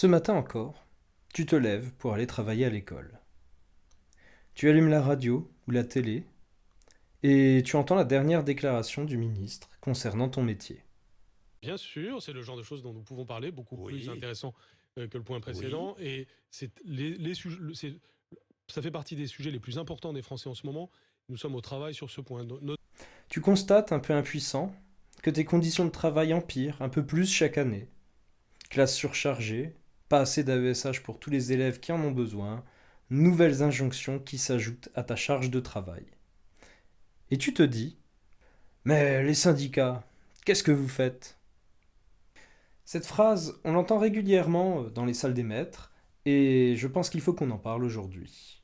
Ce matin encore, tu te lèves pour aller travailler à l'école. Tu allumes la radio ou la télé et tu entends la dernière déclaration du ministre concernant ton métier. Bien sûr, c'est le genre de choses dont nous pouvons parler, beaucoup plus Oui, intéressant que le point oui. précédent. Et ça fait partie des sujets les plus importants des Français en ce moment. Nous sommes au travail sur ce point. Tu constates, un peu impuissant, que tes conditions de travail empirent un peu plus chaque année. Classe surchargée, pas assez d'AESH pour tous les élèves qui en ont besoin, nouvelles injonctions qui s'ajoutent à ta charge de travail. Et tu te dis, mais les syndicats, qu'est-ce que vous faites ? Cette phrase, on l'entend régulièrement dans les salles des maîtres, et je pense qu'il faut qu'on en parle aujourd'hui.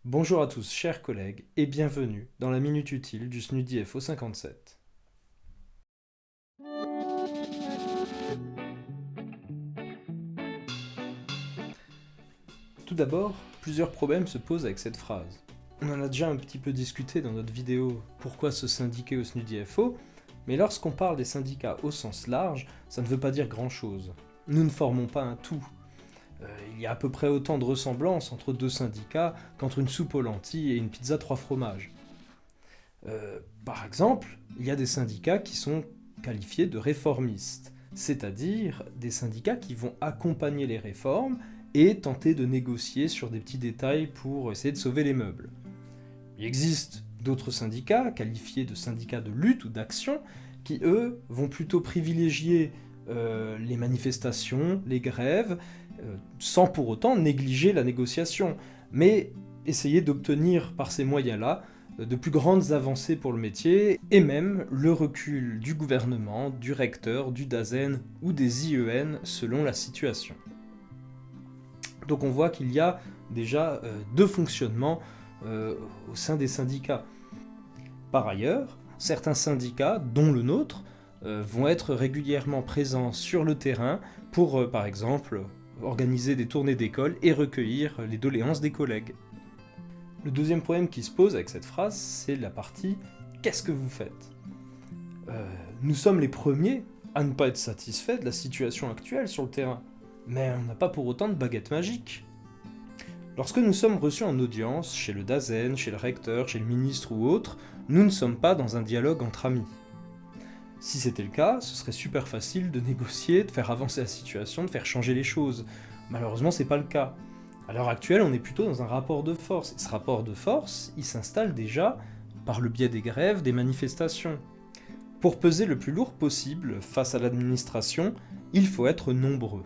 Bonjour à tous, chers collègues, et bienvenue dans la Minute Utile du SNUDI FO 57. Tout d'abord, plusieurs problèmes se posent avec cette phrase. On en a déjà un petit peu discuté dans notre vidéo « Pourquoi se syndiquer au SNUDI FO ?», mais lorsqu'on parle des syndicats au sens large, ça ne veut pas dire grand-chose. Nous ne formons pas un tout. Il y a à peu près autant de ressemblances entre deux syndicats qu'entre une soupe aux lentilles et une pizza 3 fromages. Par exemple, il y a des syndicats qui sont qualifiés de réformistes, c'est-à-dire des syndicats qui vont accompagner les réformes et tenter de négocier sur des petits détails pour essayer de sauver les meubles. Il existe d'autres syndicats, qualifiés de syndicats de lutte ou d'action, qui eux vont plutôt privilégier les manifestations, les grèves, sans pour autant négliger la négociation, mais essayer d'obtenir par ces moyens-là de plus grandes avancées pour le métier, et même le recul du gouvernement, du recteur, du DAZEN ou des IEN selon la situation. Donc on voit qu'il y a déjà deux fonctionnements au sein des syndicats. Par ailleurs, certains syndicats, dont le nôtre, vont être régulièrement présents sur le terrain pour, par exemple, organiser des tournées d'école et recueillir les doléances des collègues. Le deuxième problème qui se pose avec cette phrase, c'est la partie « Qu'est-ce que vous faites ?» Nous sommes les premiers à ne pas être satisfaits de la situation actuelle sur le terrain, mais on n'a pas pour autant de baguette magique. Lorsque nous sommes reçus en audience, chez le DAZEN, chez le recteur, chez le ministre ou autre, nous ne sommes pas dans un dialogue entre amis. Si c'était le cas, ce serait super facile de négocier, de faire avancer la situation, de faire changer les choses. Malheureusement, c'est pas le cas. À l'heure actuelle, on est plutôt dans un rapport de force. Et ce rapport de force, il s'installe déjà par le biais des grèves, des manifestations. Pour peser le plus lourd possible face à l'administration, il faut être nombreux.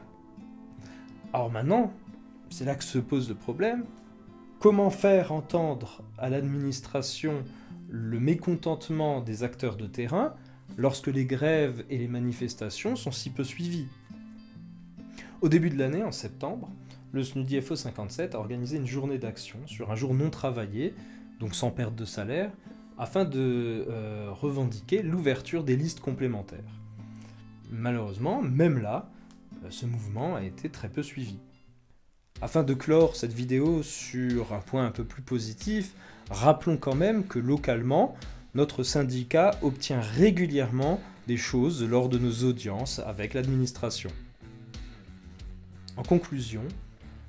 Alors maintenant, c'est là que se pose le problème. Comment faire entendre à l'administration le mécontentement des acteurs de terrain lorsque les grèves et les manifestations sont si peu suivies ? Au début de l'année, en septembre, le SNUDI FO 57 a organisé une journée d'action sur un jour non travaillé, donc sans perte de salaire, afin de revendiquer l'ouverture des listes complémentaires. Malheureusement, même là, ce mouvement a été très peu suivi. Afin de clore cette vidéo sur un point un peu plus positif, rappelons quand même que localement, notre syndicat obtient régulièrement des choses lors de nos audiences avec l'administration. En conclusion,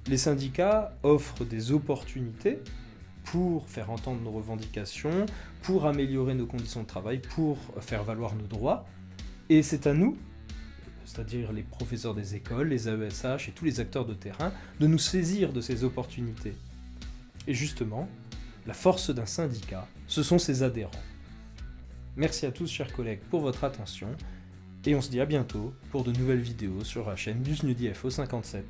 les syndicats offrent des opportunités pour faire entendre nos revendications, pour améliorer nos conditions de travail, pour faire valoir nos droits, et c'est à nous, c'est-à-dire les professeurs des écoles, les AESH et tous les acteurs de terrain, de nous saisir de ces opportunités. Et justement, la force d'un syndicat, ce sont ses adhérents. Merci à tous, chers collègues, pour votre attention, et on se dit à bientôt pour de nouvelles vidéos sur la chaîne du SNUDI FO 57.